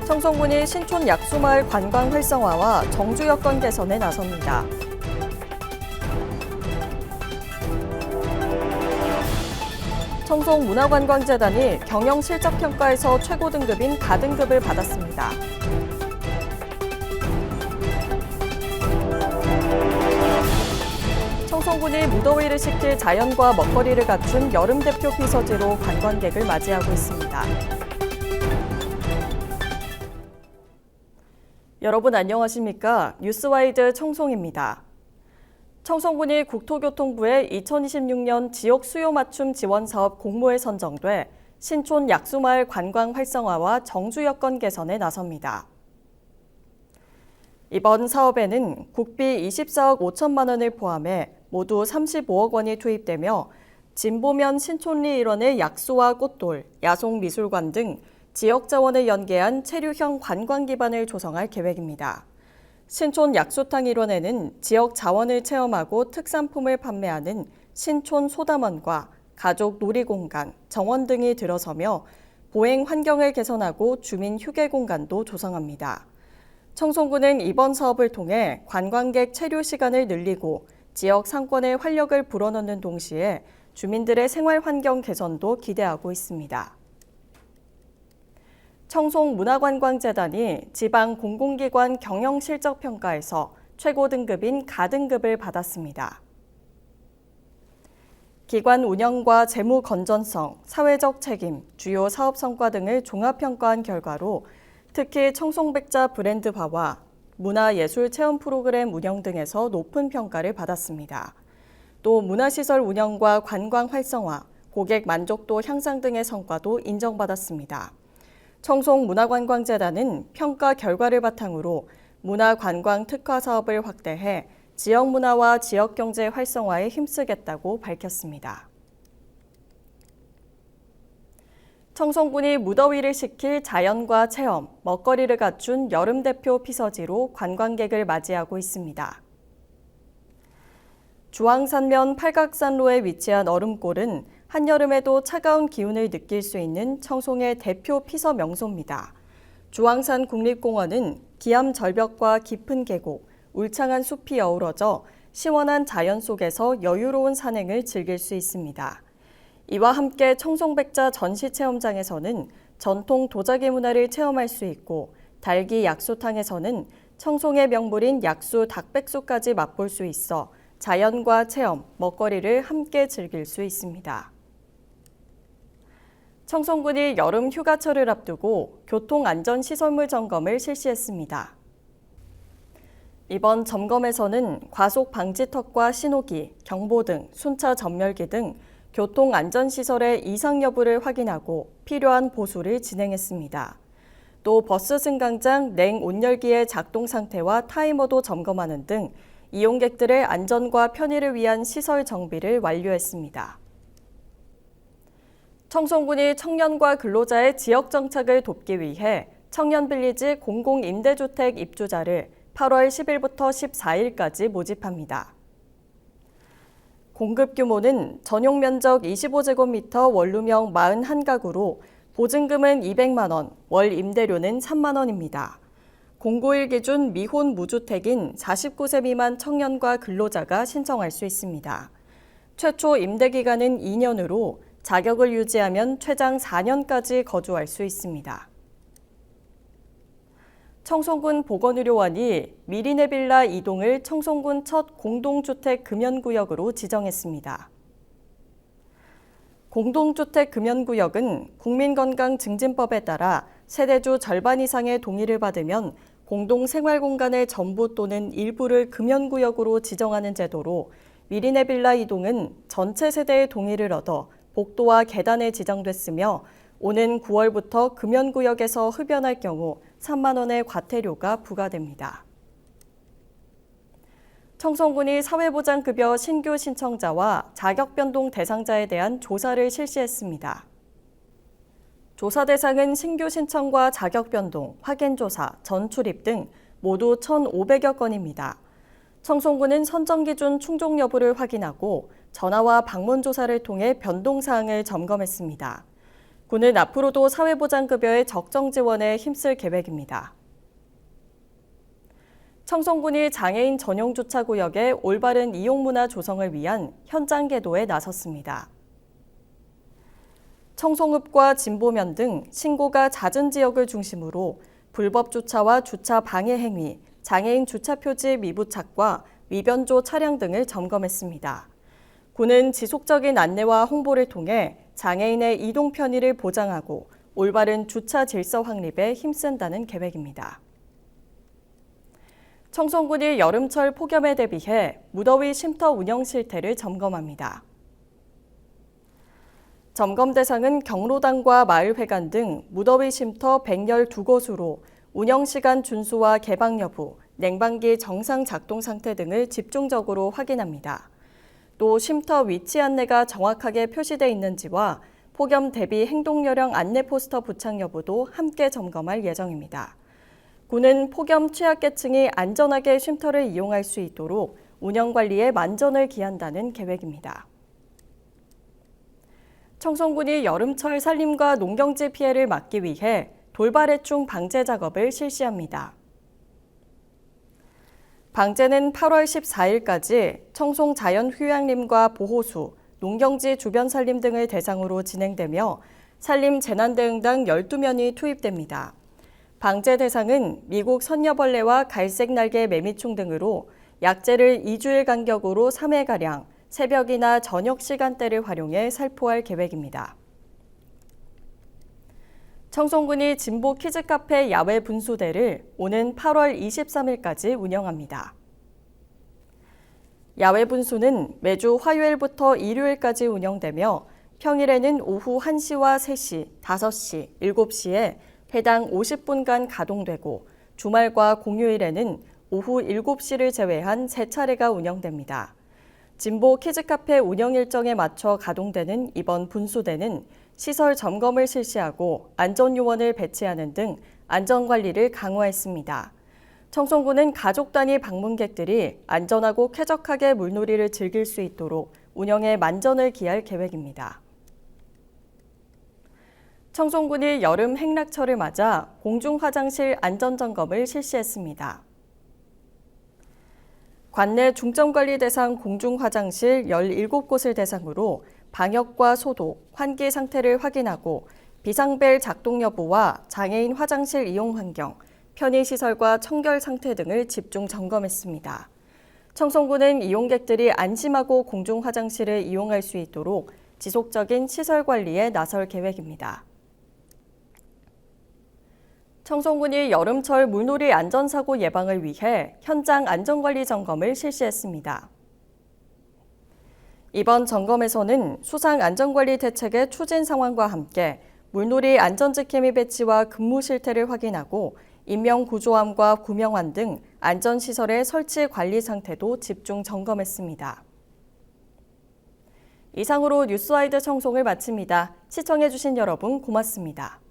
청송군이 신촌 약수마을 관광 활성화와 정주 여건 개선에 나섭니다. 청송문화관광재단이 경영실적평가에서 최고 등급인 가등급을 받았습니다. 청송군이 무더위를 식힐 자연과 먹거리를 갖춘 여름 대표 피서지로 관광객을 맞이하고 있습니다. 여러분 안녕하십니까? 뉴스와이드 청송입니다. 청송군이 국토교통부의 2026년 지역 수요 맞춤 지원 사업 공모에 선정돼 신촌 약수마을 관광 활성화와 정주 여건 개선에 나섭니다. 이번 사업에는 국비 24억 5천만 원을 포함해 모두 35억 원이 투입되며 진보면 신촌리 일원의 약수와 꽃돌, 야송미술관 등 지역 자원을 연계한 체류형 관광 기반을 조성할 계획입니다. 신촌 약수탕 일원에는 지역 자원을 체험하고 특산품을 판매하는 신촌 소담원과 가족 놀이공간, 정원 등이 들어서며 보행 환경을 개선하고 주민 휴게 공간도 조성합니다. 청송군은 이번 사업을 통해 관광객 체류 시간을 늘리고 지역 상권에 활력을 불어넣는 동시에 주민들의 생활 환경 개선도 기대하고 있습니다. 청송문화관광재단이 지방 공공기관 경영실적평가에서 최고 등급인 가등급을 받았습니다. 기관 운영과 재무 건전성, 사회적 책임, 주요 사업 성과 등을 종합평가한 결과로 특히 청송백자 브랜드화와 문화예술 체험 프로그램 운영 등에서 높은 평가를 받았습니다. 또 문화시설 운영과 관광 활성화, 고객 만족도 향상 등의 성과도 인정받았습니다. 청송문화관광재단은 평가 결과를 바탕으로 문화관광 특화 사업을 확대해 지역 문화와 지역 경제 활성화에 힘쓰겠다고 밝혔습니다. 청송군이 무더위를 식힐 자연과 체험, 먹거리를 갖춘 여름 대표 피서지로 관광객을 맞이하고 있습니다. 주황산면 팔각산로에 위치한 얼음골은 한여름에도 차가운 기운을 느낄 수 있는 청송의 대표 피서 명소입니다. 주황산 국립공원은 기암 절벽과 깊은 계곡, 울창한 숲이 어우러져 시원한 자연 속에서 여유로운 산행을 즐길 수 있습니다. 이와 함께 청송백자 전시체험장에서는 전통 도자기 문화를 체험할 수 있고 달기 약수탕에서는 청송의 명물인 약수 닭백숙까지 맛볼 수 있어 자연과 체험, 먹거리를 함께 즐길 수 있습니다. 청송군이 여름 휴가철을 앞두고 교통안전시설물 점검을 실시했습니다. 이번 점검에서는 과속 방지턱과 신호기, 경보등, 순차 전멸기 등 교통안전시설의 이상 여부를 확인하고 필요한 보수를 진행했습니다. 또 버스 승강장 냉 온열기의 작동 상태와 타이머도 점검하는 등 이용객들의 안전과 편의를 위한 시설 정비를 완료했습니다. 청송군이 청년과 근로자의 지역 정착을 돕기 위해 청년빌리지 공공임대주택 입주자를 8월 10일부터 14일까지 모집합니다. 공급 규모는 전용 면적 25제곱미터 원룸형 41가구로 보증금은 200만 원, 월 임대료는 3만 원입니다. 공고1 기준 미혼 무주택인 49세 미만 청년과 근로자가 신청할 수 있습니다. 최초 임대 기간은 2년으로 자격을 유지하면 최장 4년까지 거주할 수 있습니다. 청송군 보건의료원이 미리네 빌라 2동을 청송군 첫 공동주택 금연구역으로 지정했습니다. 공동주택 금연구역은 국민건강증진법에 따라 세대주 절반 이상의 동의를 받으면 공동생활공간의 전부 또는 일부를 금연구역으로 지정하는 제도로 미리네 빌라 2동은 전체 세대의 동의를 얻어 복도와 계단에 지정됐으며 오는 9월부터 금연구역에서 흡연할 경우 3만 원의 과태료가 부과됩니다. 청송군이 사회보장급여 신규 신청자와 자격변동 대상자에 대한 조사를 실시했습니다. 조사 대상은 신규 신청과 자격변동, 확인조사, 전출입 등 모두 1,500여 건입니다. 청송군은 선정기준 충족 여부를 확인하고 전화와 방문 조사를 통해 변동사항을 점검했습니다. 군은 앞으로도 사회보장급여의 적정 지원에 힘쓸 계획입니다. 청송군이 장애인 전용 주차구역의 올바른 이용문화 조성을 위한 현장 계도에 나섰습니다. 청송읍과 진보면 등 신고가 잦은 지역을 중심으로 불법 주차와 주차 방해 행위, 장애인 주차 표지 미부착과 위변조 차량 등을 점검했습니다. 군은 지속적인 안내와 홍보를 통해 장애인의 이동 편의를 보장하고 올바른 주차 질서 확립에 힘쓴다는 계획입니다. 청송군이 여름철 폭염에 대비해 무더위 쉼터 운영 실태를 점검합니다. 점검 대상은 경로당과 마을회관 등 무더위 쉼터 112곳으로 운영시간 준수와 개방 여부, 냉방기 정상 작동 상태 등을 집중적으로 확인합니다. 또 쉼터 위치 안내가 정확하게 표시돼 있는지와 폭염 대비 행동요령 안내 포스터 부착 여부도 함께 점검할 예정입니다. 군은 폭염 취약계층이 안전하게 쉼터를 이용할 수 있도록 운영관리에 만전을 기한다는 계획입니다. 청송군이 여름철 산림과 농경지 피해를 막기 위해 돌발해충 방제 작업을 실시합니다. 방제는 8월 14일까지 청송 자연휴양림과 보호수, 농경지 주변 산림 등을 대상으로 진행되며 산림 재난대응당 12면이 투입됩니다. 방제 대상은 미국 선녀벌레와 갈색날개 매미충 등으로 약제를 2주일 간격으로 3회가량 새벽이나 저녁 시간대를 활용해 살포할 계획입니다. 청송군이 진보 키즈카페 야외 분수대를 오는 8월 23일까지 운영합니다. 야외 분수는 매주 화요일부터 일요일까지 운영되며 평일에는 오후 1시와 3시, 5시, 7시에 해당 50분간 가동되고 주말과 공휴일에는 오후 7시를 제외한 3차례가 운영됩니다. 진보 키즈카페 운영 일정에 맞춰 가동되는 이번 분수대는 시설 점검을 실시하고 안전요원을 배치하는 등 안전관리를 강화했습니다. 청송군은 가족 단위 방문객들이 안전하고 쾌적하게 물놀이를 즐길 수 있도록 운영에 만전을 기할 계획입니다. 청송군이 여름 행락철을 맞아 공중화장실 안전점검을 실시했습니다. 관내 중점관리 대상 공중화장실 17곳을 대상으로 방역과 소독, 환기 상태를 확인하고 비상벨 작동 여부와 장애인 화장실 이용 환경, 편의시설과 청결 상태 등을 집중 점검했습니다. 청송군은 이용객들이 안심하고 공중화장실을 이용할 수 있도록 지속적인 시설 관리에 나설 계획입니다. 청송군이 여름철 물놀이 안전사고 예방을 위해 현장 안전관리 점검을 실시했습니다. 이번 점검에서는 수상 안전관리 대책의 추진 상황과 함께 물놀이 안전지킴이 배치와 근무 실태를 확인하고 인명 구조함과 구명환 등 안전시설의 설치 관리 상태도 집중 점검했습니다. 이상으로 뉴스와이드 청송을 마칩니다. 시청해주신 여러분 고맙습니다.